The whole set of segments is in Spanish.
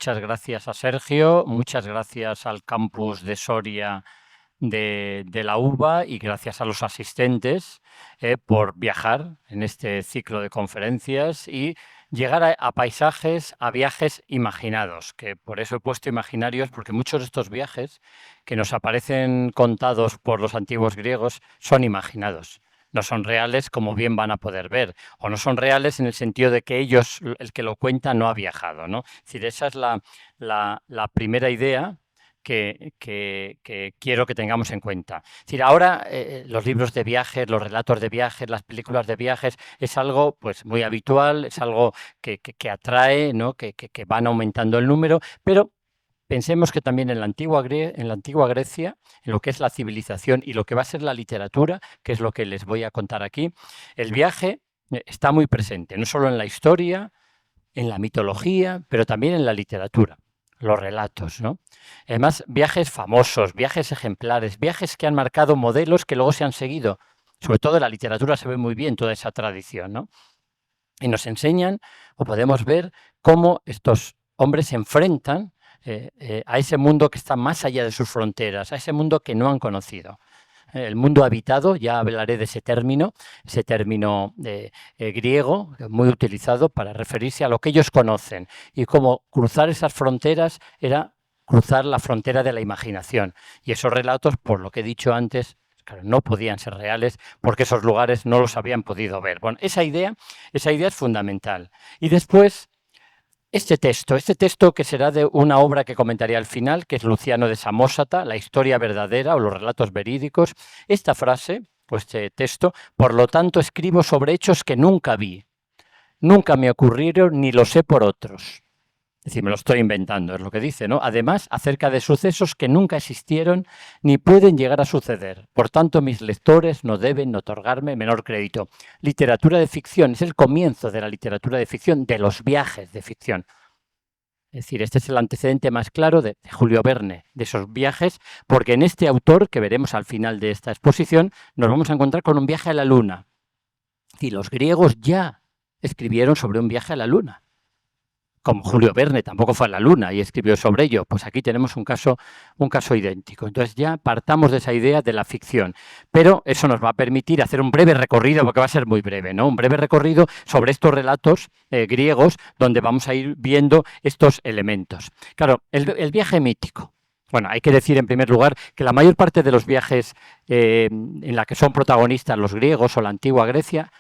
muchas gracias a Sergio, muchas gracias al campus de Soria de la UBA y gracias a los asistentes por viajar en este ciclo de conferencias y llegar a paisajes, a viajes imaginados, que por eso he puesto imaginarios, porque muchos de estos viajes que nos aparecen contados por los antiguos griegos son imaginados. No son reales, como bien van a poder ver, o no son reales en el sentido de que ellos, el que lo cuenta, no ha viajado, ¿no? Es decir, esa es la primera idea que quiero que tengamos en cuenta. Es decir, ahora los libros de viajes, los relatos de viajes, las películas de viajes, es algo pues muy habitual, es algo que atrae, ¿no? que van aumentando el número, pero pensemos que también en la antigua Grecia, en lo que es la civilización y lo que va a ser la literatura, que es lo que les voy a contar aquí, el viaje está muy presente, no solo en la historia, en la mitología, pero también en la literatura, los relatos, ¿no? Además, viajes famosos, viajes ejemplares, viajes que han marcado modelos que luego se han seguido. Sobre todo en la literatura se ve muy bien toda esa tradición, ¿no? Y nos enseñan, o podemos ver, cómo estos hombres se enfrentan a ese mundo que está más allá de sus fronteras, a ese mundo que no han conocido. El mundo habitado, ya hablaré de ese término griego, muy utilizado para referirse a lo que ellos conocen. Y cómo cruzar esas fronteras era cruzar la frontera de la imaginación. Y esos relatos, por lo que he dicho antes, claro, no podían ser reales porque esos lugares no los habían podido ver. Bueno, esa idea es fundamental. Y después, este texto que será de una obra que comentaré al final, que es Luciano de Samosata, La historia verdadera o los relatos verídicos. Esta frase, o este texto, por lo tanto escribo sobre hechos que nunca vi, nunca me ocurrieron ni lo sé por otros. Es decir, me lo estoy inventando, es lo que dice, ¿no? Además, acerca de sucesos que nunca existieron ni pueden llegar a suceder. Por tanto, mis lectores no deben otorgarme menor crédito. Literatura de ficción es el comienzo de la literatura de ficción, de los viajes de ficción. Es decir, este es el antecedente más claro de Julio Verne, de esos viajes, porque en este autor, que veremos al final de esta exposición, nos vamos a encontrar con un viaje a la Luna. Y los griegos ya escribieron sobre un viaje a la Luna. Como Julio Verne tampoco fue a la Luna y escribió sobre ello, pues aquí tenemos un caso idéntico. Entonces ya partamos de esa idea de la ficción, pero eso nos va a permitir hacer un breve recorrido, porque va a ser muy breve, ¿no? Un breve recorrido sobre estos relatos griegos, donde vamos a ir viendo estos elementos. Claro, el viaje mítico. Bueno, hay que decir en primer lugar que la mayor parte de los viajes en la que son protagonistas los griegos o la antigua Grecia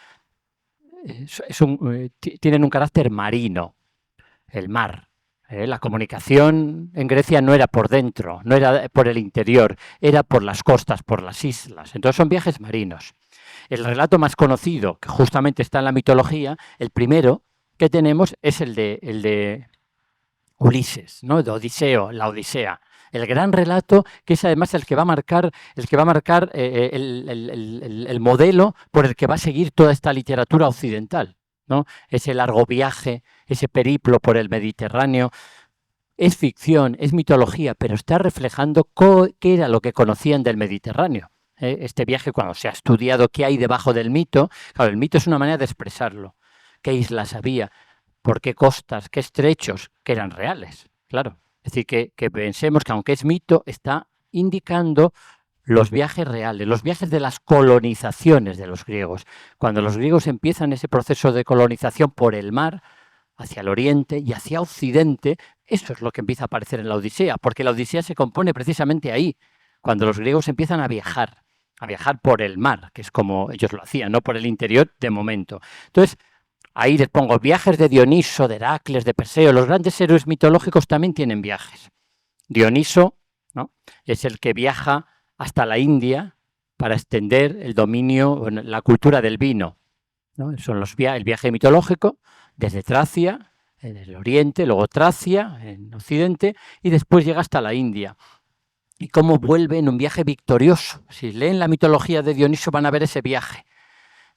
tienen un carácter marino. El mar. La comunicación en Grecia no era por dentro, no era por el interior, era por las costas, por las islas. Entonces son viajes marinos. El relato más conocido, que justamente está en la mitología, el primero que tenemos es el de Ulises, ¿no? De Odiseo, la Odisea. El gran relato, que es además el que va a marcar el modelo por el que va a seguir toda esta literatura occidental, ¿no? Ese largo viaje, ese periplo por el Mediterráneo, es ficción, es mitología, pero está reflejando qué era lo que conocían del Mediterráneo. Este viaje, cuando se ha estudiado qué hay debajo del mito, claro, el mito es una manera de expresarlo. ¿Qué islas había? ¿Por qué costas? ¿Qué estrechos? Que eran reales, claro. Es decir, que pensemos que aunque es mito, está indicando los viajes reales, los viajes de las colonizaciones de los griegos. Cuando los griegos empiezan ese proceso de colonización por el mar, hacia el oriente y hacia occidente, eso es lo que empieza a aparecer en la Odisea, porque la Odisea se compone precisamente ahí, cuando los griegos empiezan a viajar por el mar, que es como ellos lo hacían, no por el interior de momento. Entonces, ahí les pongo viajes de Dioniso, de Heracles, de Perseo. Los grandes héroes mitológicos también tienen viajes. Dioniso, ¿no?, es el que viaja hasta la India para extender el dominio, la cultura del vino, ¿no? Son el viaje mitológico desde Tracia, en el oriente, luego Tracia, en occidente, y después llega hasta la India. Y cómo vuelve en un viaje victorioso. Si leen la mitología de Dioniso van a ver ese viaje.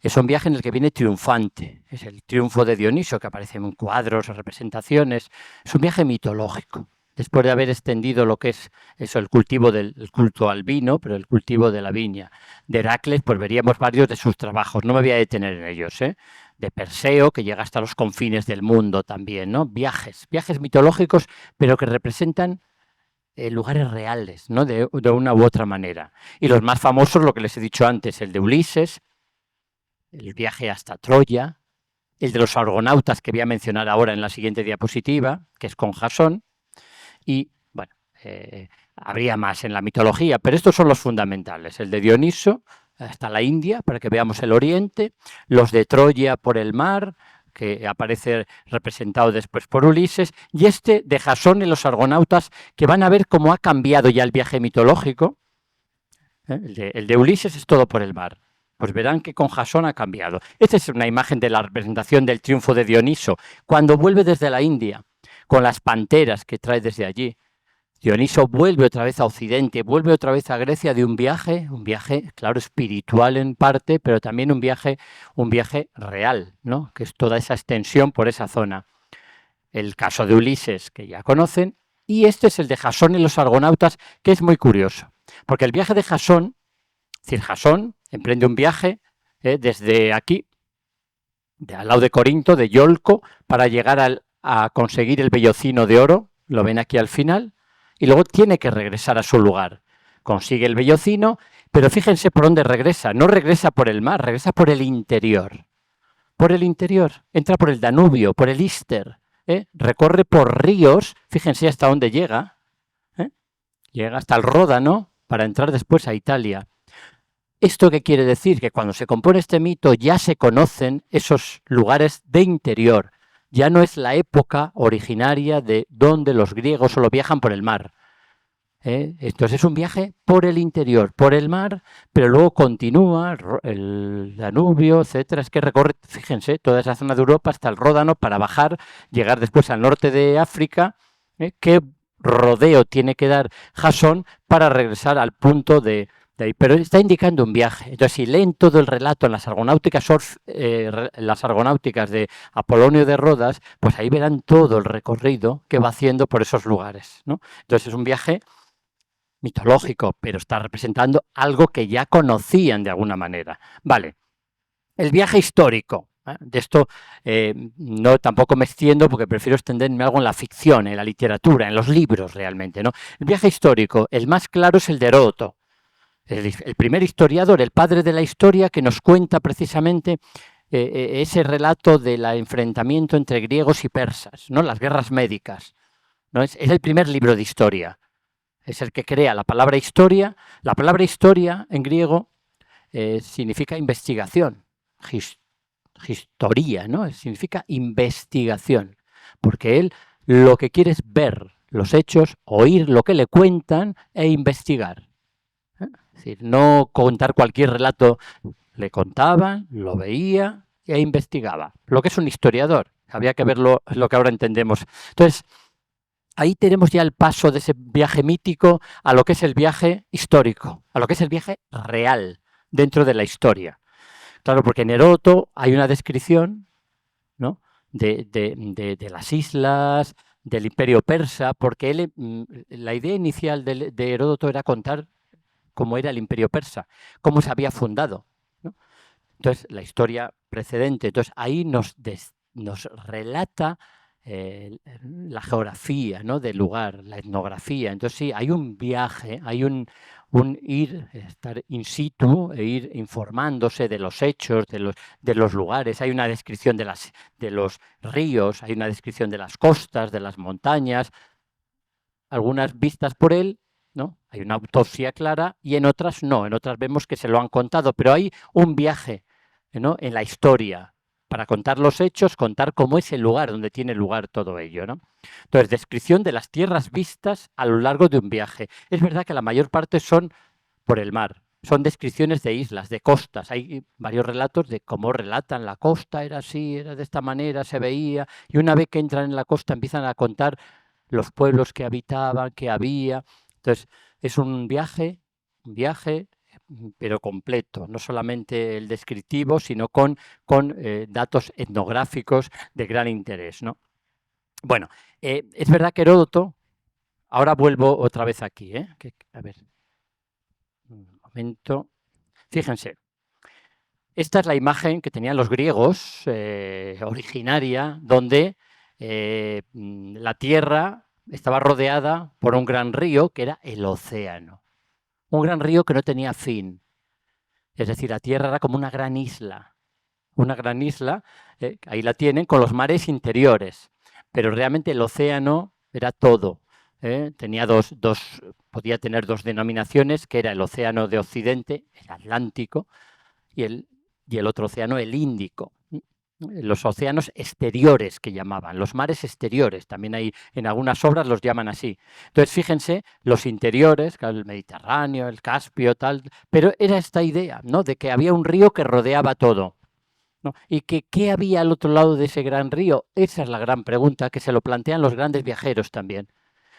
Es un viaje en el que viene triunfante. Es el triunfo de Dioniso, que aparece en cuadros, representaciones. Es un viaje mitológico. Después de haber extendido lo que es eso, el cultivo del culto al vino, pero el cultivo de la viña. De Heracles, pues veríamos varios de sus trabajos. No me voy a detener en ellos, de Perseo, que llega hasta los confines del mundo también, ¿no? Viajes mitológicos, pero que representan lugares reales, ¿no? De una u otra manera. Y los más famosos, lo que les he dicho antes, el de Ulises, el viaje hasta Troya, el de los argonautas, que voy a mencionar ahora en la siguiente diapositiva, que es con Jasón, y, bueno, habría más en la mitología, pero estos son los fundamentales. El de Dioniso hasta la India, para que veamos el oriente, los de Troya por el mar, que aparece representado después por Ulises, y este de Jasón y los argonautas, que van a ver cómo ha cambiado ya el viaje mitológico. El de Ulises es todo por el mar. Pues verán que con Jasón ha cambiado. Esta es una imagen de la representación del triunfo de Dioniso, cuando vuelve desde la India, con las panteras que trae desde allí. Dioniso vuelve otra vez a Occidente, vuelve otra vez a Grecia de un viaje, claro, espiritual en parte, pero también un viaje real, ¿no? Que es toda esa extensión por esa zona. El caso de Ulises, que ya conocen, y este es el de Jasón y los argonautas, que es muy curioso, porque el viaje de Jasón, es decir, Jasón emprende un viaje desde aquí, al lado de Corinto, de Iolco, para llegar a conseguir el vellocino de oro, lo ven aquí al final, y luego tiene que regresar a su lugar. Consigue el vellocino, pero fíjense por dónde regresa. No regresa por el mar, regresa por el interior. Por el interior. Entra por el Danubio, por el Ister. Recorre por ríos, fíjense hasta dónde llega. Llega hasta el Ródano para entrar después a Italia. ¿Esto qué quiere decir? Que cuando se compone este mito ya se conocen esos lugares de interior. Ya no es la época originaria de donde los griegos solo viajan por el mar. Entonces es un viaje por el interior, por el mar, pero luego continúa el Danubio, etcétera. Es que recorre, fíjense, toda esa zona de Europa hasta el Ródano para bajar, llegar después al norte de África. ¿Qué rodeo tiene que dar Jasón para regresar al punto de ahí? Pero está indicando un viaje. Entonces, si leen todo el relato en las argonáuticas de Apolonio de Rodas, pues ahí verán todo el recorrido que va haciendo por esos lugares, ¿no? Entonces es un viaje mitológico, pero está representando algo que ya conocían de alguna manera. Vale, el viaje histórico. De esto no tampoco me extiendo porque prefiero extenderme algo en la ficción, en la literatura, en los libros realmente, ¿no? El viaje histórico, el más claro es el de Heródoto. El primer historiador, el padre de la historia, que nos cuenta precisamente ese relato del enfrentamiento entre griegos y persas, ¿no? Las guerras médicas, ¿no? Es el primer libro de historia. Es el que crea la palabra historia. La palabra historia en griego significa investigación, historia, ¿no? Significa investigación, porque él lo que quiere es ver los hechos, oír lo que le cuentan e investigar. Es decir, no contar cualquier relato, le contaban, lo veía e investigaba. Lo que es un historiador, había que verlo, es lo que ahora entendemos. Entonces, ahí tenemos ya el paso de ese viaje mítico a lo que es el viaje histórico, a lo que es el viaje real dentro de la historia. Claro, porque en Heródoto hay una descripción, ¿no?, de las islas, del imperio persa, porque la idea inicial de Heródoto era contar cómo era el imperio persa, cómo se había fundado, ¿no? Entonces, la historia precedente, entonces ahí nos relata la geografía, ¿no?, del lugar, la etnografía. Entonces sí, hay un viaje, hay un estar in situ e ir informándose de los hechos, de los lugares. Hay una descripción de los ríos, hay una descripción de las costas, de las montañas, algunas vistas por él, ¿no? Hay una autopsia clara y en otras no, en otras vemos que se lo han contado, pero hay un viaje, ¿no?, en la historia, para contar los hechos, contar cómo es el lugar donde tiene lugar todo ello, ¿no? Entonces, descripción de las tierras vistas a lo largo de un viaje. Es verdad que la mayor parte son por el mar, son descripciones de islas, de costas. Hay varios relatos de cómo relatan la costa, era así, era de esta manera, se veía, y una vez que entran en la costa empiezan a contar los pueblos que habitaban, que había. Entonces, es un viaje, pero completo, no solamente el descriptivo, sino con datos etnográficos de gran interés, ¿no? Bueno, es verdad que Heródoto, ahora vuelvo otra vez aquí, a ver, un momento, fíjense, esta es la imagen que tenían los griegos, originaria, donde la Tierra estaba rodeada por un gran río que era el océano. Un gran río que no tenía fin. Es decir, la Tierra era como una gran isla. Una gran isla, ahí la tienen, con los mares interiores. Pero realmente el océano era todo. Tenía podía tener dos denominaciones, que era el océano de Occidente, el Atlántico, y el otro océano, el Índico. Los océanos exteriores que llamaban, los mares exteriores, también hay en algunas obras los llaman así. Entonces, fíjense, los interiores, el Mediterráneo, el Caspio, tal, pero era esta idea, ¿no?, de que había un río que rodeaba todo, ¿no? Y que qué había al otro lado de ese gran río. Esa es la gran pregunta que se lo plantean los grandes viajeros también.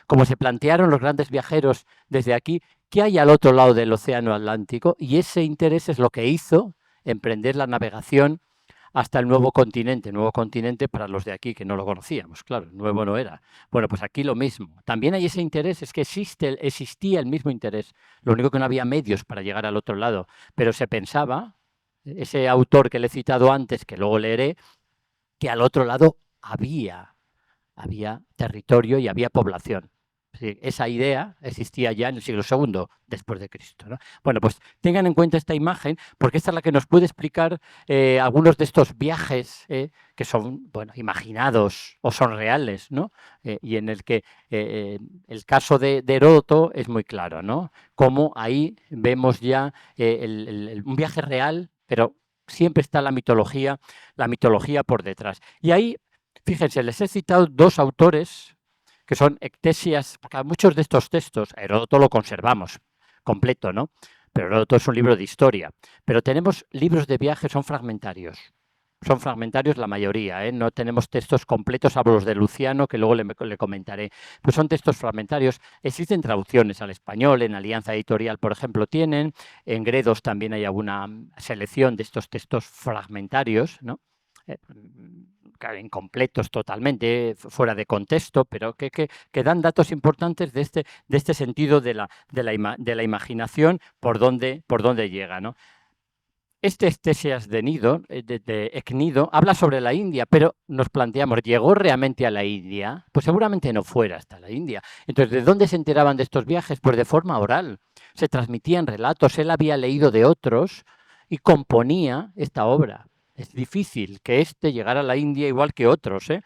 Como se plantearon los grandes viajeros desde aquí, ¿qué hay al otro lado del océano Atlántico? Y ese interés es lo que hizo emprender la navegación hasta el nuevo continente para los de aquí que no lo conocíamos, claro, nuevo no era. Bueno, pues aquí lo mismo. También hay ese interés, es que existía el mismo interés, lo único que no había medios para llegar al otro lado, pero se pensaba, ese autor que le he citado antes, que luego leeré, que al otro lado había territorio y había población. Sí, esa idea existía ya en el siglo II después de Cristo, ¿no? Bueno, pues tengan en cuenta esta imagen, porque esta es la que nos puede explicar algunos de estos viajes que son, bueno, imaginados o son reales, ¿no? Y en el que el caso de Heródoto es muy claro, ¿no? Cómo ahí vemos ya un viaje real, pero siempre está la mitología por detrás. Y ahí, fíjense, les he citado dos autores que son Ectesias, porque muchos de estos textos, Heródoto lo conservamos completo, ¿no? Pero Heródoto es un libro de historia. Pero tenemos libros de viaje, son fragmentarios. Son fragmentarios la mayoría, ¿eh? No tenemos textos completos, hablo los de Luciano, que luego le comentaré. Pues son textos fragmentarios. Existen traducciones al español, en Alianza Editorial, por ejemplo, tienen. En Gredos también hay alguna selección de estos textos fragmentarios, ¿no? Incompletos totalmente, fuera de contexto, pero que dan datos importantes de este sentido de la imaginación por dónde llega, ¿no? Este Ectesias de Ecnido habla sobre la India, pero nos planteamos, ¿llegó realmente a la India? Pues seguramente no fuera hasta la India. Entonces, ¿de dónde se enteraban de estos viajes? Pues de forma oral. Se transmitían relatos, él había leído de otros y componía esta obra. Es difícil que este llegara a la India igual que otros, ¿eh?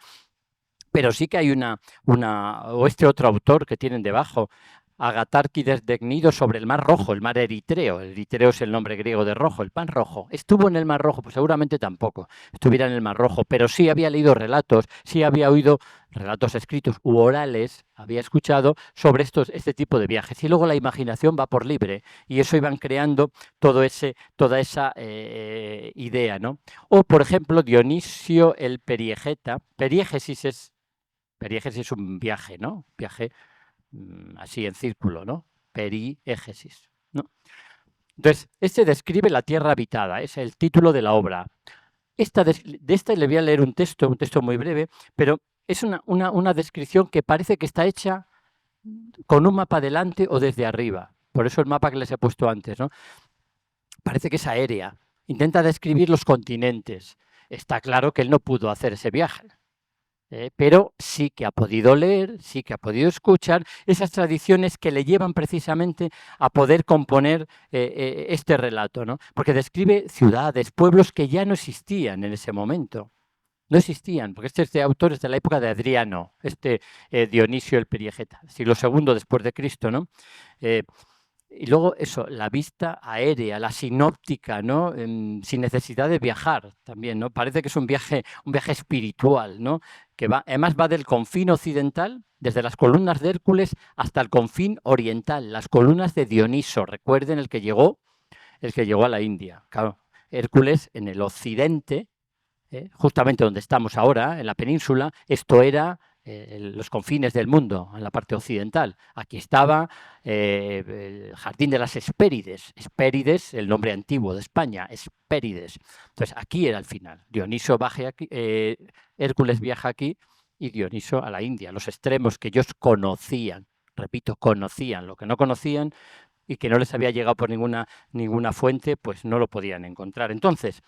Pero sí que hay o este otro autor que tienen debajo, Agatárquides de Cnido, sobre el Mar Rojo, el mar Eritreo. El Eritreo es el nombre griego de rojo, el pan rojo. ¿Estuvo en el Mar Rojo? Pues seguramente tampoco estuviera en el Mar Rojo, pero sí había leído relatos, sí había oído relatos escritos u orales, había escuchado sobre este tipo de viajes. Y luego la imaginación va por libre y eso iban creando toda esa idea, ¿no? O, por ejemplo, Dionisio el Periegeta. Periégesis es un viaje, ¿no? Viaje así en círculo, ¿no? Periégesis, ¿no? Entonces, este describe la tierra habitada, es el título de la obra. De esta le voy a leer un texto muy breve, pero es una descripción que parece que está hecha con un mapa delante o desde arriba. Por eso el mapa que les he puesto antes, ¿no? Parece que es aérea. Intenta describir los continentes. Está claro que él no pudo hacer ese viaje. Pero sí que ha podido leer, sí que ha podido escuchar esas tradiciones que le llevan precisamente a poder componer este relato, ¿no? Porque describe ciudades, pueblos que ya no existían en ese momento. No existían, porque este autor es de la época de Adriano, Dionisio el Periegeta, siglo II después de Cristo, ¿no? Y luego eso, la vista aérea, la sinóptica, ¿no? Sin necesidad de viajar también, ¿no? Parece que es un viaje espiritual, ¿no? Que además va del confín occidental, desde las columnas de Hércules hasta el confín oriental, las columnas de Dioniso. Recuerden el que llegó a la India. Claro, Hércules en el occidente, justamente donde estamos ahora, en la península, esto era los confines del mundo, en la parte occidental. Aquí estaba el Jardín de las Hespérides. Hespérides, el nombre antiguo de España, Hespérides. Entonces, aquí era el final. Dioniso baja aquí, Hércules viaja aquí y Dioniso a la India, los extremos que ellos conocían. Repito, conocían. Lo que no conocían, y que no les había llegado por ninguna fuente, pues no lo podían encontrar. Entonces,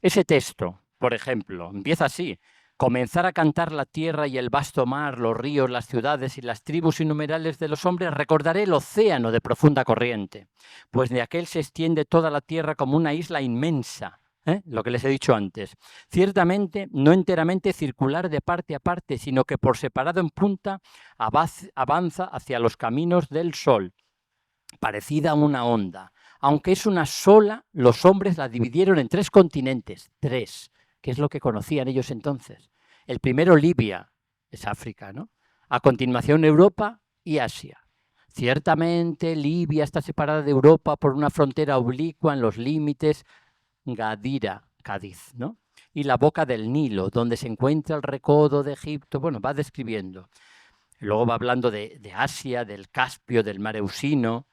ese texto, por ejemplo, empieza así: comenzar a cantar la tierra y el vasto mar, los ríos, las ciudades y las tribus innumerables de los hombres, recordaré el océano de profunda corriente, pues de aquel se extiende toda la tierra como una isla inmensa. Lo que les he dicho antes, ciertamente no enteramente circular de parte a parte, sino que por separado en punta avanza hacia los caminos del sol, parecida a una onda. Aunque es una sola, los hombres la dividieron en 3 continentes, 3, que es lo que conocían ellos entonces. El primero, Libia, es África, ¿no? A continuación, Europa y Asia. Ciertamente, Libia está separada de Europa por una frontera oblicua en los límites Gadira, Cádiz, ¿no? Y la boca del Nilo, donde se encuentra el recodo de Egipto. Bueno, va describiendo. Luego va hablando de Asia, del Caspio, del mar Eusino.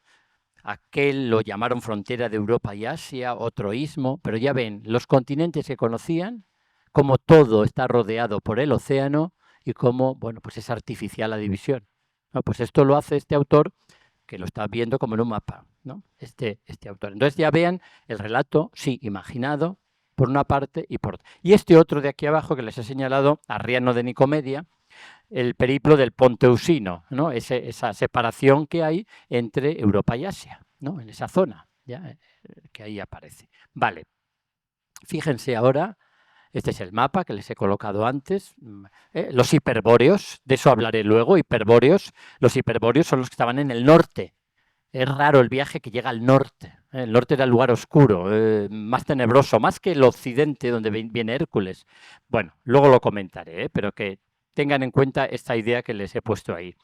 Aquel lo llamaron frontera de Europa y Asia, otro istmo, pero ya ven, los continentes que conocían, como todo está rodeado por el océano y cómo, bueno, pues es artificial la división, ¿no? Pues esto lo hace este autor, que lo está viendo como en un mapa, ¿no? Este autor. Entonces ya vean el relato, sí, imaginado, por una parte y por otra. Y este otro de aquí abajo que les he señalado, Arriano de Nicomedia, el periplo del Ponto Eusino, ¿no? Esa separación que hay entre Europa y Asia, ¿no? En esa zona, ¿ya? Que ahí aparece. Vale, fíjense ahora, este es el mapa que les he colocado antes, los hiperbóreos, de eso hablaré luego, hiperbóreos, los hiperbóreos son los que estaban en el norte. Es raro el viaje que llega al norte. El norte era el lugar oscuro, más tenebroso, más que el occidente donde viene Hércules. Bueno, luego lo comentaré, pero que tengan en cuenta esta idea que les he puesto ahí.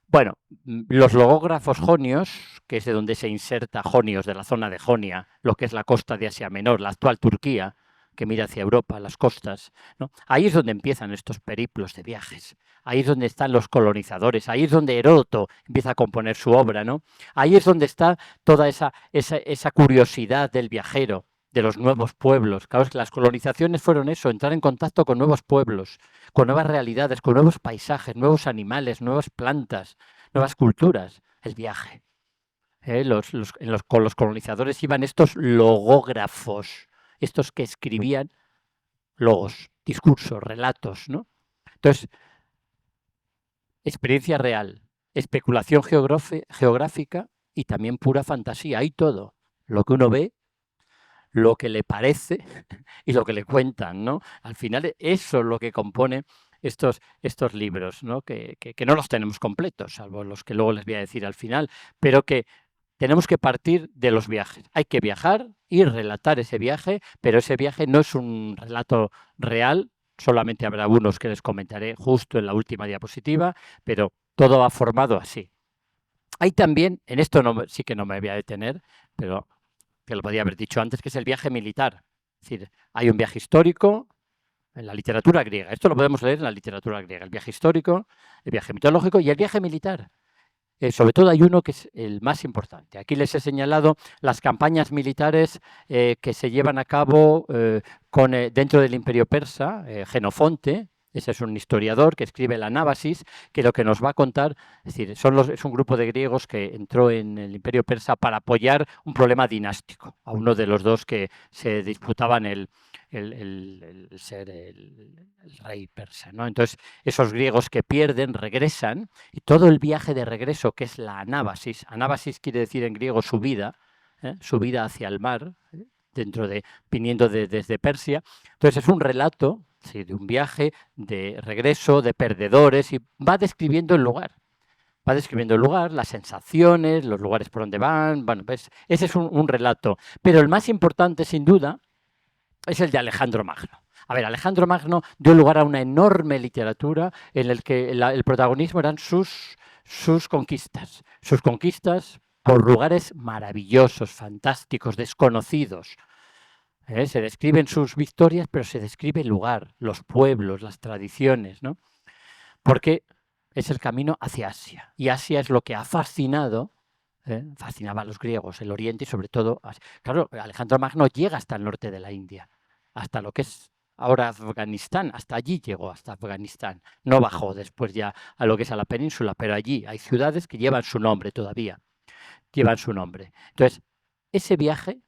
Bueno, los logógrafos jonios, que es de donde se inserta Jonios, de la zona de Jonia, lo que es la costa de Asia Menor, la actual Turquía, que mira hacia Europa, las costas, ¿no? Ahí es donde empiezan estos periplos de viajes. Ahí es donde están los colonizadores. Ahí es donde Heródoto empieza a componer su obra, ¿no? Ahí es donde está toda esa curiosidad del viajero, de los nuevos pueblos. Claro, es que las colonizaciones fueron eso, entrar en contacto con nuevos pueblos, con nuevas realidades, con nuevos paisajes, nuevos animales, nuevas plantas, nuevas culturas. El viaje. Con los colonizadores iban estos logógrafos, estos que escribían logos, discursos, relatos, ¿no? Entonces, experiencia real, especulación geográfica y también pura fantasía. Hay todo. Lo que uno ve, lo que le parece y lo que le cuentan, ¿no? Al final eso es lo que compone estos libros, ¿no? Que no los tenemos completos, salvo los que luego les voy a decir al final, pero que tenemos que partir de los viajes. Hay que viajar y relatar ese viaje, pero ese viaje no es un relato real, solamente habrá unos que les comentaré justo en la última diapositiva, pero todo va formado así. Hay también, en esto sí que no me voy a detener, pero que lo podía haber dicho antes, que es el viaje militar. Es decir, hay un viaje histórico en la literatura griega. Esto lo podemos leer en la literatura griega. El viaje histórico, el viaje mitológico y el viaje militar. Sobre todo hay uno que es el más importante. Aquí les he señalado las campañas militares que se llevan a cabo dentro del Imperio Persa, Genofonte. Ese es un historiador que escribe la Anábasis, que lo que nos va a contar, es decir, es un grupo de griegos que entró en el Imperio Persa para apoyar un problema dinástico, a uno de los dos que se disputaban el ser el rey persa, ¿no? Entonces, esos griegos que pierden regresan y todo el viaje de regreso, que es la anábasis quiere decir en griego subida hacia el mar, viniendo desde Persia. Entonces, es un relato, sí, de un viaje de regreso, de perdedores, y va describiendo el lugar. Va describiendo el lugar, las sensaciones, los lugares por donde van. Bueno, pues ese es un relato. Pero el más importante, sin duda, es el de Alejandro Magno. A ver, Alejandro Magno dio lugar a una enorme literatura en la que el protagonismo eran sus conquistas. Sus conquistas por lugares maravillosos, fantásticos, desconocidos. Se describen sus victorias, pero se describe el lugar, los pueblos, las tradiciones, ¿no? Porque es el camino hacia Asia. Y Asia es lo que ha fascinado, fascinaba a los griegos, el Oriente y sobre todo, claro, Alejandro Magno llega hasta el norte de la India, hasta lo que es ahora Afganistán, hasta allí llegó, hasta Afganistán. No bajó después ya a lo que es a la península, pero allí hay ciudades que llevan su nombre todavía. llevan su nombre. Entonces, ese viaje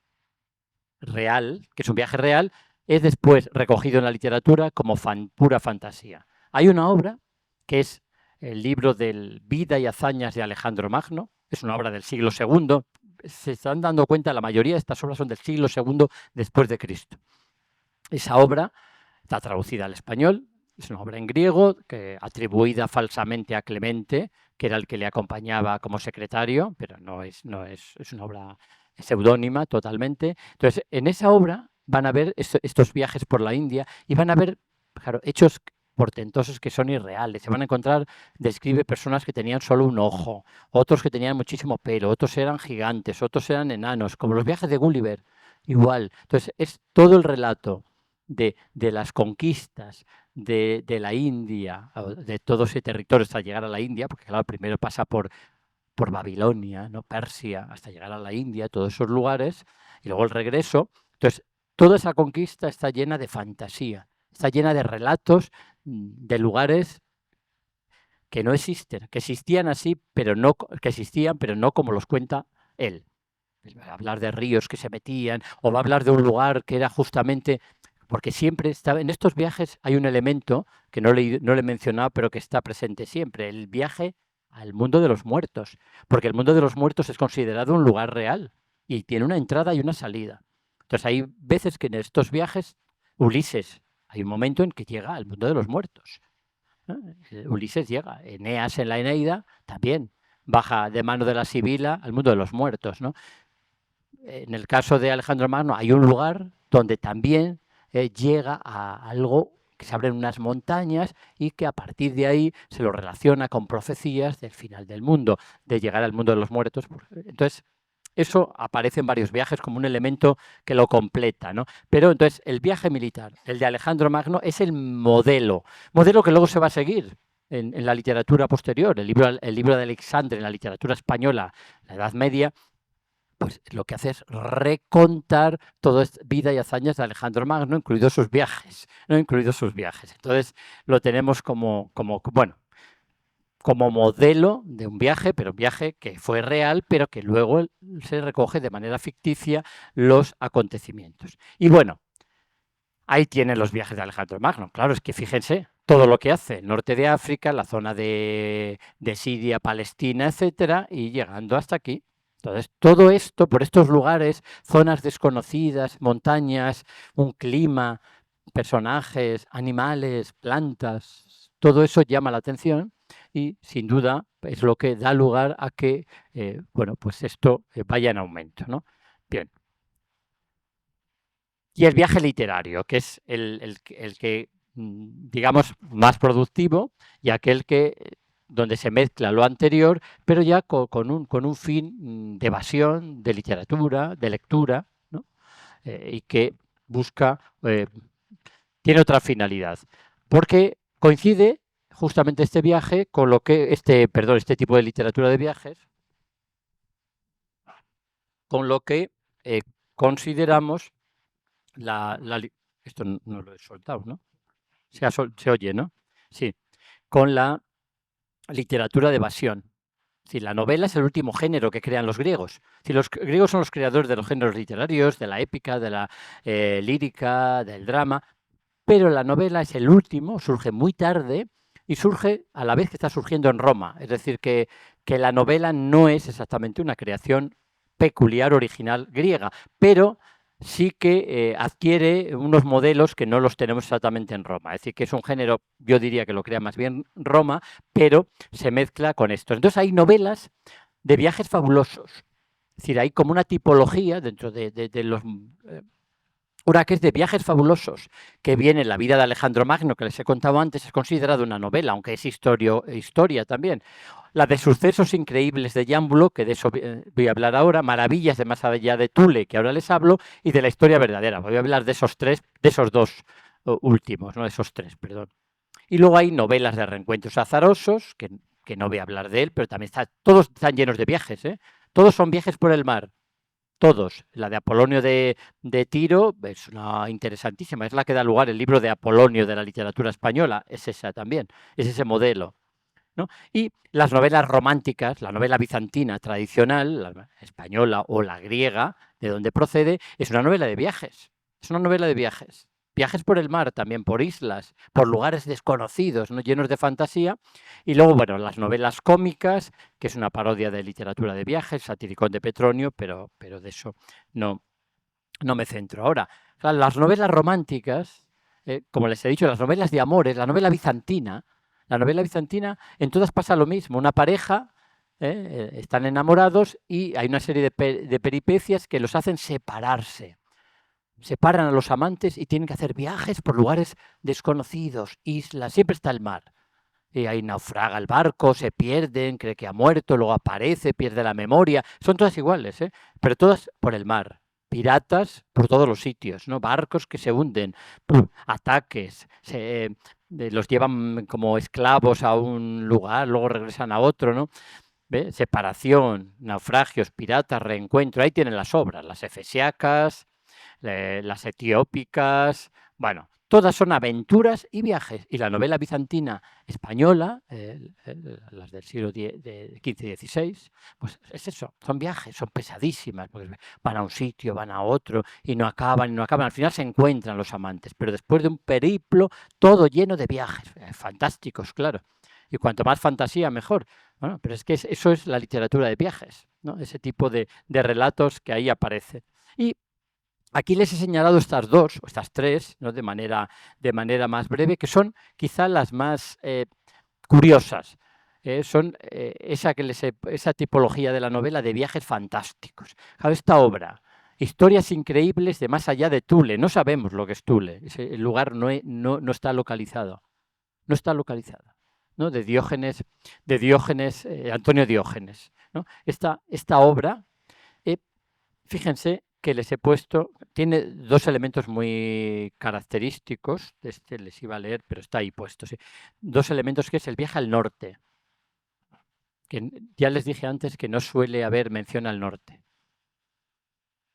real, que es un viaje real, es después recogido en la literatura como pura fantasía. Hay una obra que es el libro del Vida y Hazañas de Alejandro Magno, es una obra del siglo II. Se están dando cuenta, la mayoría de estas obras son del siglo II después de Cristo. Esa obra está traducida al español, es una obra en griego atribuida falsamente a Clemente, que era el que le acompañaba como secretario, pero es una obra seudónima totalmente. Entonces, en esa obra van a ver estos viajes por la India y van a ver, claro, hechos portentosos que son irreales. Se van a encontrar, describe personas que tenían solo un ojo, otros que tenían muchísimo pelo, otros eran gigantes, otros eran enanos, como los viajes de Gulliver, igual. Entonces, es todo el relato de las conquistas de la India, de todo ese territorio hasta llegar a la India, porque claro, primero pasa por Babilonia, ¿no? Persia, hasta llegar a la India, todos esos lugares, y luego el regreso. Entonces, toda esa conquista está llena de fantasía, está llena de relatos de lugares que no existen, que existían así, pero no, que existían, pero no como los cuenta él. Va a hablar de ríos que se metían, o va a hablar de un lugar que era justamente, porque siempre estaba, en estos viajes hay un elemento que no le he mencionado, pero que está presente siempre, el viaje al mundo de los muertos, porque el mundo de los muertos es considerado un lugar real y tiene una entrada y una salida. Entonces hay veces que en estos viajes, Ulises, hay un momento en que llega al mundo de los muertos, ¿no? Ulises llega, Eneas en la Eneida también baja de mano de la Sibila al mundo de los muertos, ¿no? En el caso de Alejandro Magno hay un lugar donde también llega a algo que se abren unas montañas y que a partir de ahí se lo relaciona con profecías del final del mundo, de llegar al mundo de los muertos. Entonces, eso aparece en varios viajes como un elemento que lo completa, ¿no? Pero entonces el viaje militar, el de Alejandro Magno, es el modelo que luego se va a seguir en la literatura posterior. El libro de Alexandre en la literatura española, la Edad Media, pues lo que hace es recontar toda esta vida y hazañas de Alejandro Magno, incluidos sus viajes, ¿no? Incluidos sus viajes. Entonces lo tenemos como modelo de un viaje, pero un viaje que fue real, pero que luego se recoge de manera ficticia los acontecimientos. Y bueno, ahí tienen los viajes de Alejandro Magno. Claro, es que fíjense todo lo que hace, el norte de África, la zona de Siria, Palestina, etcétera, y llegando hasta aquí. Entonces, todo esto, por estos lugares, zonas desconocidas, montañas, un clima, personajes, animales, plantas, todo eso llama la atención y, sin duda, es lo que da lugar a que, pues esto vaya en aumento, ¿no? Bien. Y el viaje literario, que es el que, digamos, más productivo y aquel donde se mezcla lo anterior, pero ya con un fin de evasión, de literatura, de lectura, ¿no? Y que busca, tiene otra finalidad, porque coincide justamente este viaje con este tipo de literatura de viajes, con lo que consideramos esto no lo he soltado, ¿no? Se oye, ¿no? Sí, con la literatura de evasión. Es decir, la novela es el último género que crean los griegos. Es decir, los griegos son los creadores de los géneros literarios, de la épica, de la lírica, del drama, pero la novela es el último, surge muy tarde y surge a la vez que está surgiendo en Roma. Es decir, que la novela no es exactamente una creación peculiar, original griega, pero sí que adquiere unos modelos que no los tenemos exactamente en Roma. Es decir, que es un género, yo diría que lo crea más bien Roma, pero se mezcla con esto. Entonces hay novelas de viajes fabulosos. Es decir, hay como una tipología dentro de los... una que es de viajes fabulosos, que viene en la vida de Alejandro Magno, que les he contado antes, es considerada una novela, aunque es historia también. La de Sucesos Increíbles de Jan Bloch, que de eso voy a hablar ahora, Maravillas de Más Allá de Thule, que ahora les hablo, y de La Historia Verdadera. Voy a hablar de esos dos últimos, no de esos tres, perdón. Y luego hay novelas de reencuentros azarosos, que no voy a hablar de él, pero también todos están llenos de viajes, ¿eh? Todos son viajes por el mar. Todos. La de Apolonio de Tiro es una interesantísima, es la que da lugar el libro de Apolonio de la literatura española, es esa también, es ese modelo. ¿no? Y las novelas románticas, la novela bizantina tradicional, la española o la griega, de donde procede, es una novela de viajes. Es una novela de viajes. Viajes por el mar, también por islas, por lugares desconocidos, ¿no? Llenos de fantasía. Y luego, bueno, las novelas cómicas, que es una parodia de literatura de viajes, Satiricón de Petronio, pero de eso no, no me centro ahora. O sea, las novelas románticas, como les he dicho, las novelas de amores, la novela bizantina, en todas pasa lo mismo. Una pareja, están enamorados y hay una serie de peripecias que los hacen separarse. Separan a los amantes y tienen que hacer viajes por lugares desconocidos, islas, siempre está el mar. Y ahí naufraga el barco, se pierden, cree que ha muerto, luego aparece, pierde la memoria. Son todas iguales, pero todas por el mar. Piratas por todos los sitios, ¿no? Barcos que se hunden, ataques, los llevan como esclavos a un lugar, luego regresan a otro, ¿no? ¿Ve? Separación, naufragios, piratas, reencuentro. Ahí tienen las obras, las efesiacas, las etiópicas, bueno, todas son aventuras y viajes. Y la novela bizantina española, las del siglo XV y XVI, pues es eso, son viajes, son pesadísimas, porque van a un sitio, van a otro, y no acaban, y no acaban. Al final se encuentran los amantes, pero después de un periplo, todo lleno de viajes, fantásticos, claro. Y cuanto más fantasía, mejor. Bueno, pero es que eso es la literatura de viajes, ¿no? Ese tipo de relatos que ahí aparecen. Y aquí les he señalado estas dos, o estas tres, ¿no? de manera más breve, que son quizá las más curiosas. Son esa tipología de la novela de viajes fantásticos. Esta obra, Historias increíbles de más allá de Thule. No sabemos lo que es Thule. El lugar no está localizado. No está localizado. ¿No? De Diógenes, Antonio Diógenes. ¿No? Esta obra, fíjense que les he puesto, tiene dos elementos muy característicos, les iba a leer, pero está ahí puesto, sí. Dos elementos, que es el viaje al norte, que ya les dije antes que no suele haber mención al norte,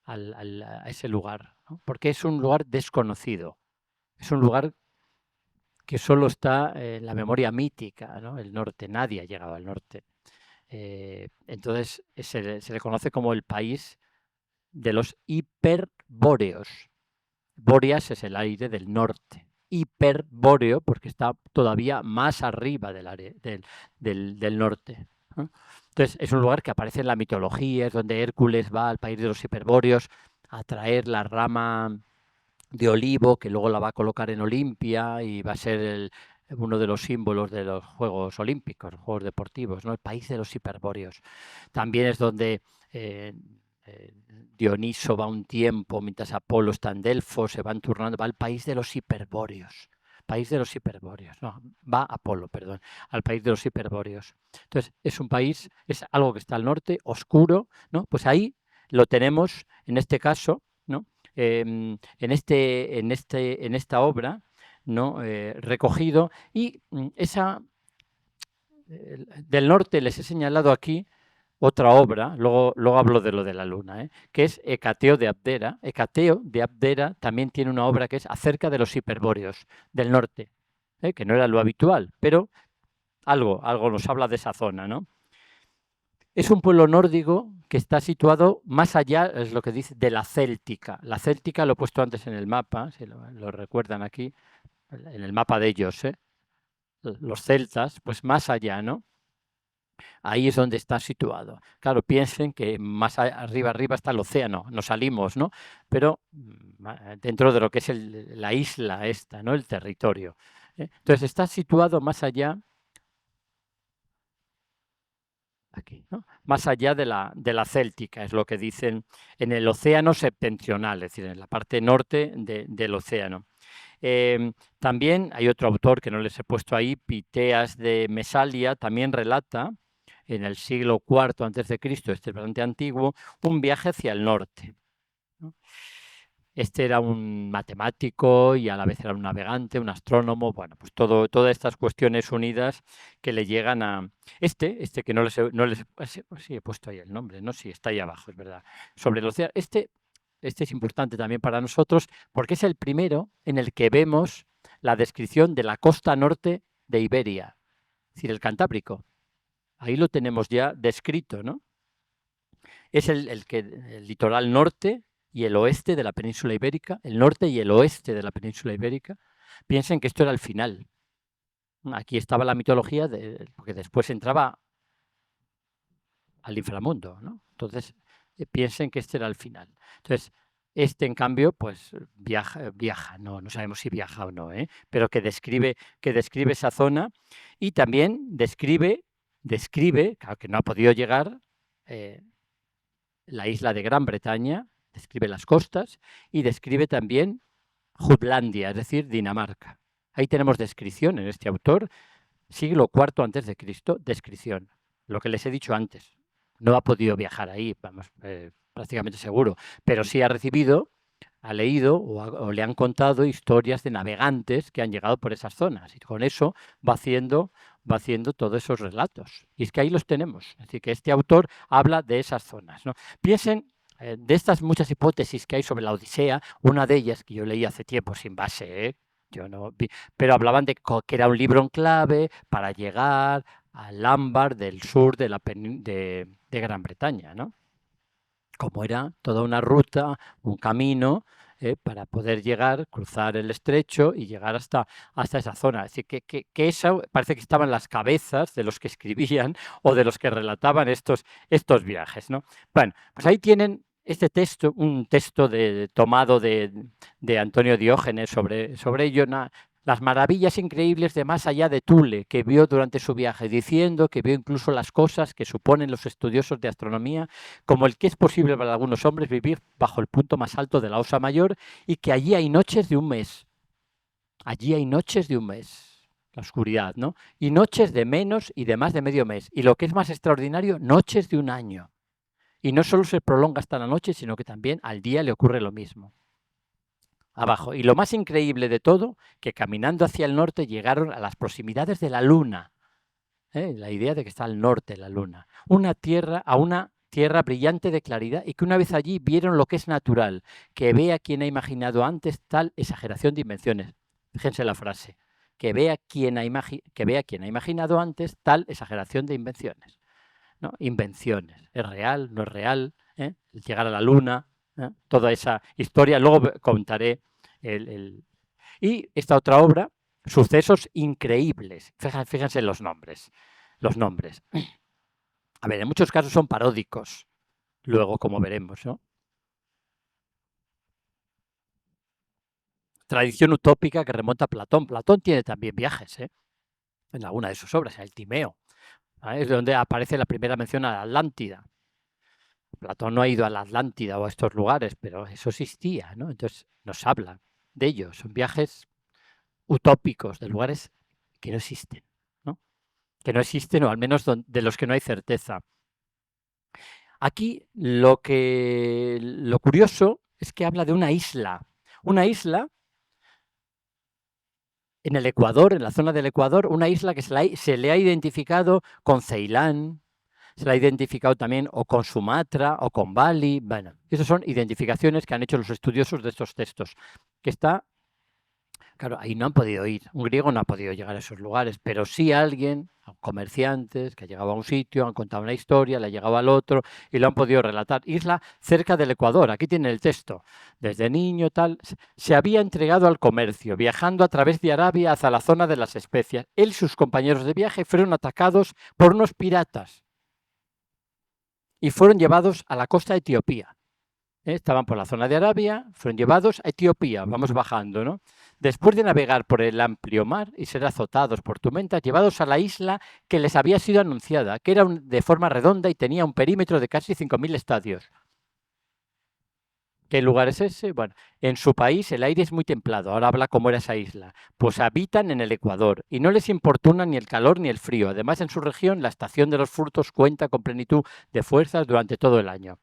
a ese lugar, ¿no? Porque es un lugar desconocido, es un lugar que solo está en la memoria mítica, ¿no? El norte, nadie ha llegado al norte. Entonces se le conoce como el país de los hiperbóreos. Bóreas es el aire del norte. Hiperbóreo porque está todavía más arriba del norte. Entonces es un lugar que aparece en la mitología, es donde Hércules va al país de los hiperbóreos a traer la rama de olivo que luego la va a colocar en Olimpia y va a ser uno de los símbolos de los Juegos Olímpicos, los Juegos Deportivos, ¿no? El país de los hiperbóreos. También es donde Dioniso va un tiempo, mientras Apolo está en Delfos, se van turnando, va al país de los hiperbóreos. País de los hiperbóreos, no, va Apolo, perdón, al país de los hiperbóreos. Entonces, es un país, es algo que está al norte, oscuro, ¿no? Pues ahí lo tenemos, en este caso, ¿no? En esta obra, ¿no? Recogido, y del norte les he señalado aquí otra obra, luego hablo de lo de la luna, que es Hecateo de Abdera. Hecateo de Abdera también tiene una obra que es acerca de los hiperbóreos del norte, que no era lo habitual, pero algo nos habla de esa zona, ¿no? Es un pueblo nórdico que está situado más allá, es lo que dice, de la Céltica. La Céltica lo he puesto antes en el mapa, si lo recuerdan aquí, en el mapa de ellos, los celtas, pues más allá, ¿no? Ahí es donde está situado. Claro, piensen que más arriba está el océano, nos salimos, ¿no? Pero dentro de lo que es la isla esta, ¿no? El territorio. Entonces está situado más allá, aquí, ¿no? Más allá de la Céltica, es lo que dicen, en el océano septentrional, es decir, en la parte norte del océano. También hay otro autor que no les he puesto ahí, Piteas de Mesalia, también relata en el siglo IV a.C., este es bastante antiguo, un viaje hacia el norte, ¿no? Este era un matemático y a la vez era un navegante, un astrónomo, bueno, pues todas estas cuestiones unidas que le llegan a... Este que no les sí, he puesto ahí el nombre, ¿no? Sí, está ahí abajo, es verdad. Sobre el océano. Este es importante también para nosotros porque es el primero en el que vemos la descripción de la costa norte de Iberia. es decir, el Cantábrico. Ahí lo tenemos ya descrito, ¿no? Es el litoral norte y el oeste de la península ibérica, el norte y el oeste de la península ibérica. Piensen que esto era el final. Aquí estaba la mitología, porque después entraba al inframundo, ¿no? Entonces, piensen que este era el final. Entonces, este, en cambio, pues viaja, no sabemos si viaja o no, pero que describe esa zona y también describe, claro que no ha podido llegar, la isla de Gran Bretaña, describe las costas y describe también Jutlandia, es decir, Dinamarca. Ahí tenemos descripción en este autor, siglo IV antes de Cristo, descripción. Lo que les he dicho antes, no ha podido viajar ahí, vamos, prácticamente seguro, pero sí ha recibido, ha leído o le han contado historias de navegantes que han llegado por esas zonas y con eso va haciendo todos esos relatos. Y es que ahí los tenemos. Es decir, que este autor habla de esas zonas, ¿no? Piensen de estas muchas hipótesis que hay sobre la Odisea, una de ellas que yo leí hace tiempo sin base, yo no vi, pero hablaban de que era un libro en clave para llegar al ámbar del sur de Gran Bretaña, ¿no? Como era toda una ruta, un camino, para poder llegar, cruzar el estrecho y llegar hasta esa zona. Así que eso parece que estaban en las cabezas de los que escribían o de los que relataban estos viajes, ¿no? Bueno, pues ahí tienen este texto, un texto tomado de Antonio Diógenes sobre ello, las maravillas increíbles de más allá de Thule, que vio durante su viaje, diciendo que vio incluso las cosas que suponen los estudiosos de astronomía, como el que es posible para algunos hombres vivir bajo el punto más alto de la Osa Mayor y que allí hay noches de un mes. Allí hay noches de un mes, la oscuridad, ¿no? Y noches de menos y de más de medio mes. Y lo que es más extraordinario, noches de un año. Y no solo se prolonga hasta la noche, sino que también al día le ocurre lo mismo. Abajo. Y lo más increíble de todo, que caminando hacia el norte llegaron a las proximidades de la Luna. La idea de que está al norte la Luna. A una tierra brillante de claridad y que una vez allí vieron lo que es natural, que vea quien ha imaginado antes tal exageración de invenciones. Fíjense la frase. Que vea quien ha imaginado antes tal exageración de invenciones. ¿No? Invenciones. ¿Es real? ¿No es real? Llegar a la Luna. Toda esa historia. Luego contaré y esta otra obra, Sucesos increíbles. Fíjense los nombres. A ver, en muchos casos son paródicos. Luego, como veremos, ¿no? Tradición utópica que remonta a Platón. Platón tiene también viajes, en alguna de sus obras, el Timeo. Es donde aparece la primera mención a la Atlántida. Platón no ha ido a la Atlántida o a estos lugares, pero eso existía, ¿no? Entonces nos habla de ellos. Son viajes utópicos, de lugares que no existen, ¿no? Que no existen, o al menos de los que no hay certeza. Aquí lo curioso es que habla de una isla en el Ecuador, en la zona del Ecuador, una isla que se le ha identificado con Ceilán, se la ha identificado también o con Sumatra o con Bali. Bueno, esas son identificaciones que han hecho los estudiosos de estos textos, que está. Claro, ahí no han podido ir. Un griego no ha podido llegar a esos lugares, pero sí alguien, comerciantes, que ha llegado a un sitio, han contado una historia, le ha llegado al otro y lo han podido relatar. Isla cerca del Ecuador, aquí tiene el texto. Desde niño, tal, se había entregado al comercio, viajando a través de Arabia hacia la zona de las especias. Él y sus compañeros de viaje fueron atacados por unos piratas y fueron llevados a la costa de Etiopía. Estaban por la zona de Arabia, fueron llevados a Etiopía, vamos bajando, ¿no? Después de navegar por el amplio mar y ser azotados por tormentas, llevados a la isla que les había sido anunciada, que era de forma redonda y tenía un perímetro de casi 5.000 estadios. ¿Qué lugar es ese? Bueno, en su país el aire es muy templado, ahora habla cómo era esa isla. Pues habitan en el Ecuador y no les importuna ni el calor ni el frío. Además, en su región la estación de los frutos cuenta con plenitud de fuerzas durante todo el año.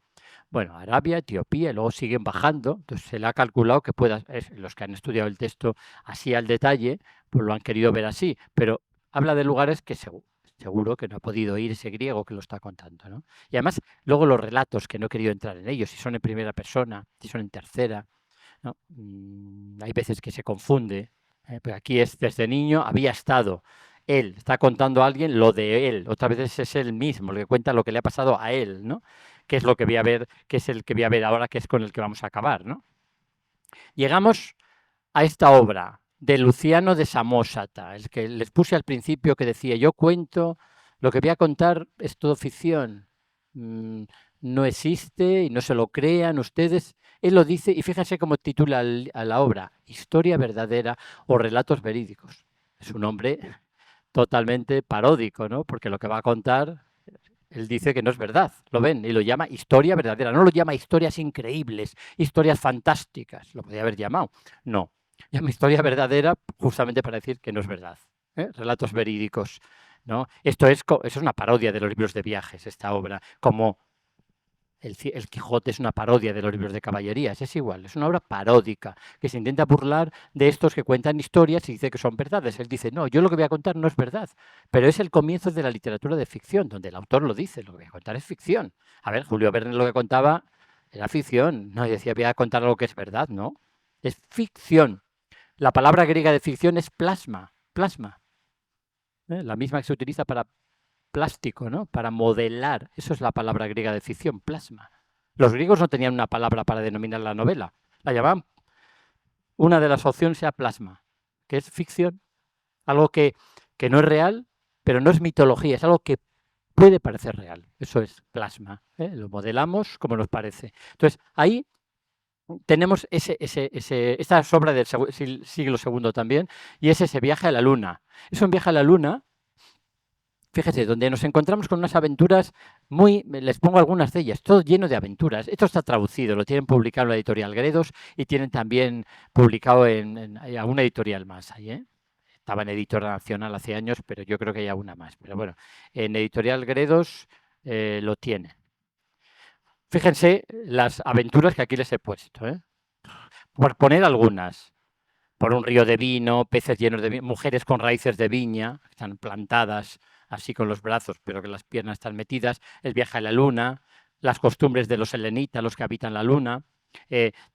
Bueno, Arabia, Etiopía, y luego siguen bajando. Entonces se le ha calculado que los que han estudiado el texto así al detalle, pues lo han querido ver así. Pero habla de lugares que seguro que no ha podido ir ese griego que lo está contando, ¿no? Y además, luego los relatos, que no he querido entrar en ellos, si son en primera persona, si son en tercera, ¿no? Hay veces que se confunde, pero aquí es desde niño, había estado él, está contando a alguien lo de él, otras veces es él mismo, el que cuenta lo que le ha pasado a él, ¿no? Que es lo que voy a ver, que es el que voy a ver ahora, que es con el que vamos a acabar, ¿no? Llegamos a esta obra de Luciano de Samosata, el que les puse al principio que decía, yo cuento, lo que voy a contar es todo ficción, no existe y no se lo crean ustedes. Él lo dice y fíjense cómo titula a la obra, Historia verdadera o relatos verídicos. Es un nombre totalmente paródico, ¿no? Porque lo que va a contar, él dice que no es verdad, lo ven, y lo llama historia verdadera, no lo llama historias increíbles, historias fantásticas, lo podría haber llamado, no, llama historia verdadera justamente para decir que no es verdad, ¿eh? Relatos verídicos, ¿no? Eso es una parodia de los libros de viajes, esta obra, como el Quijote es una parodia de los libros de caballerías, es igual, es una obra paródica que se intenta burlar de estos que cuentan historias y dice que son verdades. Él dice, no, yo lo que voy a contar no es verdad, pero es el comienzo de la literatura de ficción, donde el autor lo dice, lo que voy a contar es ficción. A ver, Julio Verne lo que contaba era ficción, no decía voy a contar algo que es verdad, no, es ficción. La palabra griega de ficción es plasma, plasma, la misma que se utiliza para plástico, ¿no? Para modelar. Eso es la palabra griega de ficción, plasma. Los griegos no tenían una palabra para denominar la novela. La llamaban, una de las opciones era plasma, que es ficción. Algo que no es real, pero no es mitología, es algo que puede parecer real. Eso es plasma. ¿Eh? Lo modelamos como nos parece. Entonces, ahí tenemos esta es obra del siglo II también, y es ese viaje a la Luna. Es un viaje a la Luna. Fíjese, donde nos encontramos con unas aventuras les pongo algunas de ellas, todo lleno de aventuras. Esto está traducido, lo tienen publicado en la editorial Gredos y tienen también publicado en alguna editorial más ahí, ¿eh? Estaba en Editora Nacional hace años, pero yo creo que hay alguna más. Pero bueno, en editorial Gredos lo tiene. Fíjense las aventuras que aquí les he puesto, ¿eh? Por poner algunas. Por un río de vino, peces llenos de vino, mujeres con raíces de viña, están plantadas así con los brazos, pero que las piernas están metidas, el viaje a la luna, las costumbres de los selenitas, los que habitan la luna,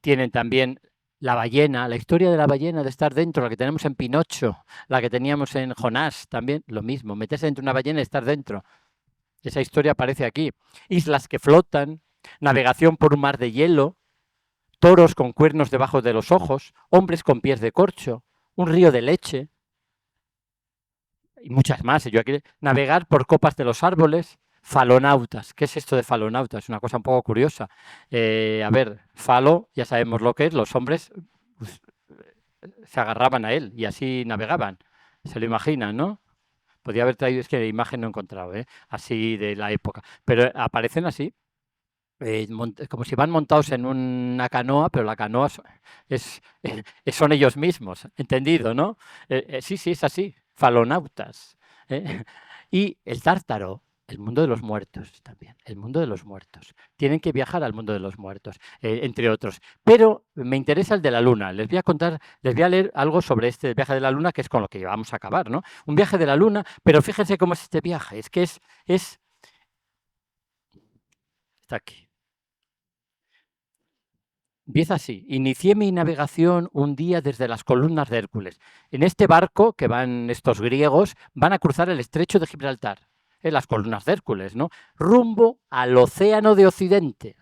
tienen también la ballena, la historia de la ballena, de estar dentro, la que tenemos en Pinocho, la que teníamos en Jonás, también lo mismo, meterse dentro de una ballena y estar dentro. Esa historia aparece aquí. Islas que flotan, navegación por un mar de hielo, toros con cuernos debajo de los ojos, hombres con pies de corcho, un río de leche y muchas más. Yo aquí navegar por copas de los árboles, falonautas. ¿Qué es esto de falonautas? Es una cosa un poco curiosa. A ver, falo, ya sabemos lo que es, los hombres pues, se agarraban a él y así navegaban. Se lo imaginan, ¿no? Podría haber traído, es que la imagen no he encontrado, ¿eh? Así de la época. Pero aparecen así. Como si van montados en una canoa, pero la canoa son ellos mismos, entendido, ¿no? Sí, sí, es así, falonautas. ¿Eh? Y el Tártaro, el mundo de los muertos también, el mundo de los muertos. Tienen que viajar al mundo de los muertos, entre otros. Pero me interesa el de la Luna. Les voy a contar, les voy a leer algo sobre este viaje de la Luna, que es con lo que vamos a acabar, ¿no? Un viaje de la Luna, pero fíjense cómo es este viaje. Es que está aquí. Empieza así. Inicié mi navegación un día desde las columnas de Hércules. En este barco que van estos griegos, van a cruzar el estrecho de Gibraltar, en las columnas de Hércules, ¿no? Rumbo al océano de Occidente,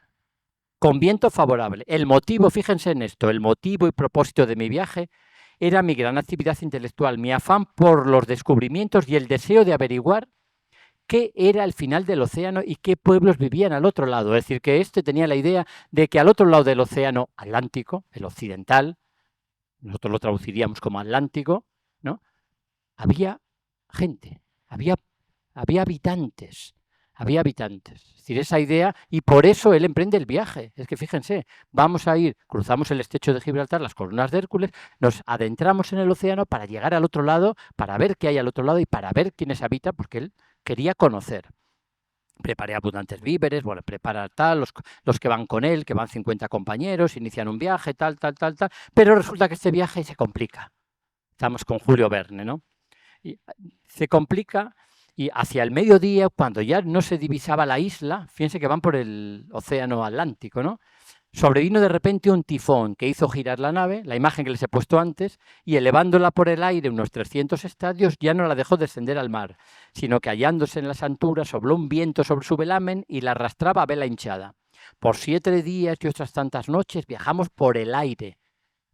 con viento favorable. El motivo, fíjense en esto, el motivo y propósito de mi viaje era mi gran actividad intelectual, mi afán por los descubrimientos y el deseo de averiguar qué era el final del océano y qué pueblos vivían al otro lado. Es decir, que este tenía la idea de que al otro lado del océano Atlántico, el occidental, nosotros lo traduciríamos como Atlántico, ¿no? Había gente, había habitantes, había habitantes. Es decir, esa idea, y por eso él emprende el viaje. Es que fíjense, vamos a ir, cruzamos el estrecho de Gibraltar, las columnas de Hércules, nos adentramos en el océano para llegar al otro lado, para ver qué hay al otro lado y para ver quiénes habitan, porque él quería conocer. Preparé abundantes víveres, bueno, prepara tal, los que van con él, que van 50 compañeros, inician un viaje, tal, pero resulta que este viaje se complica. Estamos con Julio Verne, ¿no? Y se complica y hacia el mediodía, cuando ya no se divisaba la isla, fíjense que van por el océano Atlántico, ¿no? sobrevino de repente un tifón que hizo girar la nave, la imagen que les he puesto antes, y elevándola por el aire unos 300 estadios ya no la dejó descender al mar, sino que hallándose en las alturas sopló un viento sobre su velamen y la arrastraba a vela hinchada. Por 7 días y otras tantas noches viajamos por el aire.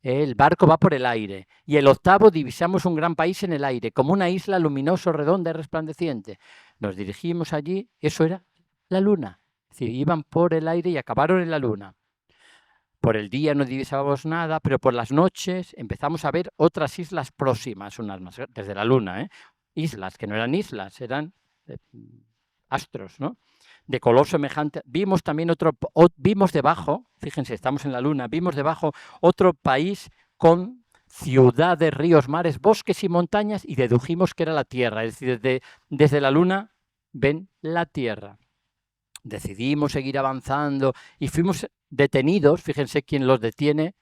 El barco va por el aire. Y el octavo divisamos un gran país en el aire, como una isla luminoso, redonda y resplandeciente. Nos dirigimos allí, eso era la luna. Es decir, iban por el aire y acabaron en la luna. Por el día no divisábamos nada, pero por las noches empezamos a ver otras islas próximas, unas más desde la luna, ¿eh? Islas que no eran islas, eran astros, ¿no? De color semejante. Vimos también vimos debajo, fíjense, estamos en la luna, vimos debajo otro país con ciudades, ríos, mares, bosques y montañas y dedujimos que era la Tierra. Es decir, desde la luna ven la Tierra. Decidimos seguir avanzando y fuimos detenidos. Fíjense quién los detiene.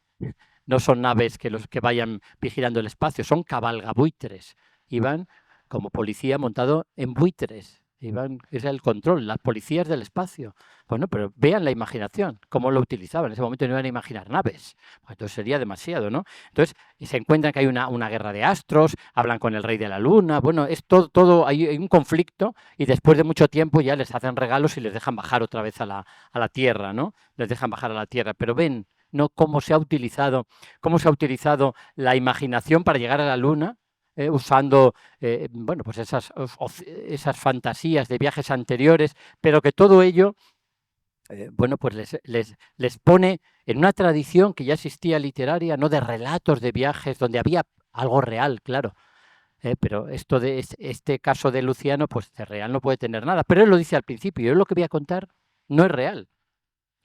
No son naves que vayan vigilando el espacio, son cabalgabuitres. Iban como policía montado en buitres. Era el control, las policías del espacio. Bueno, pero vean la imaginación, cómo lo utilizaban. En ese momento no iban a imaginar naves. Entonces sería demasiado, ¿no? Entonces se encuentran que hay una guerra de astros, hablan con el rey de la luna. Bueno, es todo hay un conflicto y después de mucho tiempo ya les hacen regalos y les dejan bajar otra vez a la Tierra, ¿no? Les dejan bajar a la Tierra. Pero ven, ¿no? Cómo se ha utilizado la imaginación para llegar a la luna, usando bueno, pues esas fantasías de viajes anteriores, pero que todo ello bueno, pues les pone en una tradición que ya existía literaria, no de relatos de viajes donde había algo real, claro. Pero este caso de Luciano, pues de real no puede tener nada. Pero él lo dice al principio, yo lo que voy a contar no es real.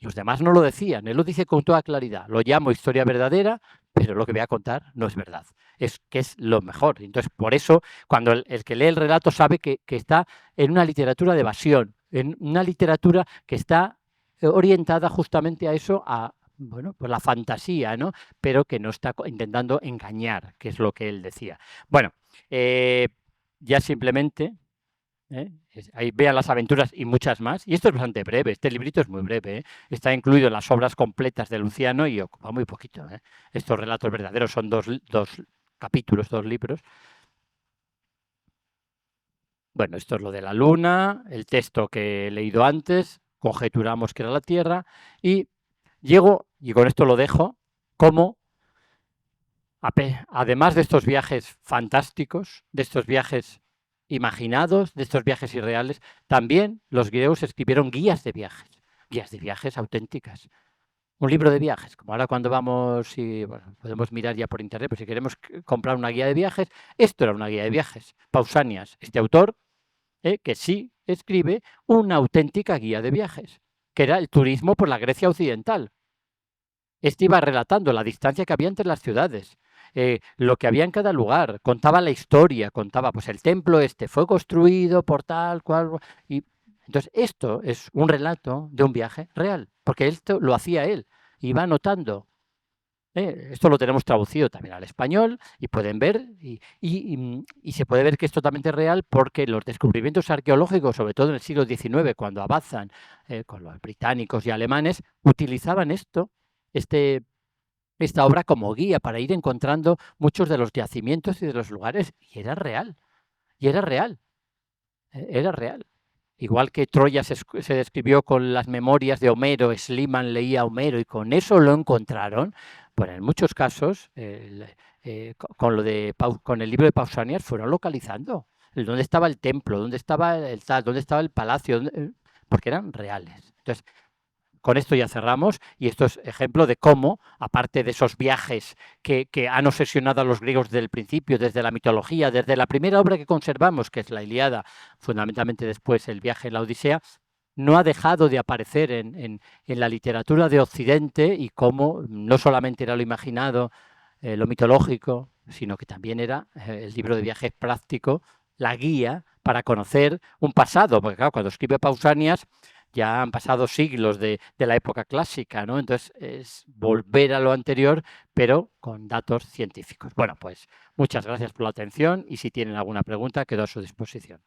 Los demás no lo decían, él lo dice con toda claridad. Lo llamo historia verdadera, pero lo que voy a contar no es verdad. Es que es lo mejor. Entonces, por eso, cuando el que lee el relato sabe que está en una literatura de evasión, en una literatura que está orientada justamente a eso, a bueno, pues la fantasía, ¿no? Pero que no está intentando engañar, que es lo que él decía. Bueno, ya simplemente ahí vean las aventuras y muchas más. Y esto es bastante breve, este librito es muy breve. Está incluido en las obras completas de Luciano y ocupa muy poquito. Estos relatos verdaderos son dos capítulos, 2 libros. Bueno, esto es lo de la luna, el texto que he leído antes, conjeturamos que era la Tierra y llego, y con esto lo dejo, como además de estos viajes fantásticos, de estos viajes imaginados, de estos viajes irreales, también los griegos escribieron guías de viajes auténticas. Un libro de viajes, como ahora cuando vamos y bueno, podemos mirar ya por internet, pues si queremos comprar una guía de viajes, esto era una guía de viajes. Pausanias, este autor, que sí escribe una auténtica guía de viajes, que era el turismo por la Grecia occidental. Este iba relatando la distancia que había entre las ciudades, lo que había en cada lugar, contaba la historia, contaba, pues el templo este fue construido por tal cual. Y entonces esto es un relato de un viaje real, porque esto lo hacía él, iba anotando. Esto lo tenemos traducido también al español y pueden ver, y se puede ver que es totalmente real porque los descubrimientos arqueológicos, sobre todo en el siglo XIX, cuando avanzan con los británicos y alemanes, utilizaban esta obra como guía para ir encontrando muchos de los yacimientos y de los lugares, y era real, era real. Igual que Troya se describió con las memorias de Homero, Schliemann leía a Homero y con eso lo encontraron. Bueno, en muchos casos, con el libro de Pausanias fueron localizando dónde estaba el templo, dónde estaba dónde estaba el palacio, porque eran reales. Entonces, con esto ya cerramos y esto es ejemplo de cómo, aparte de esos viajes que han obsesionado a los griegos desde el principio, desde la mitología, desde la primera obra que conservamos, que es la Ilíada, fundamentalmente después el viaje en la Odisea, no ha dejado de aparecer en la literatura de Occidente y cómo no solamente era lo imaginado, lo mitológico, sino que también era el libro de viajes práctico, la guía para conocer un pasado, porque claro, cuando escribe Pausanias ya han pasado siglos de la época clásica, ¿no? Entonces es volver a lo anterior, pero con datos científicos. Bueno, pues muchas gracias por la atención y si tienen alguna pregunta, quedo a su disposición.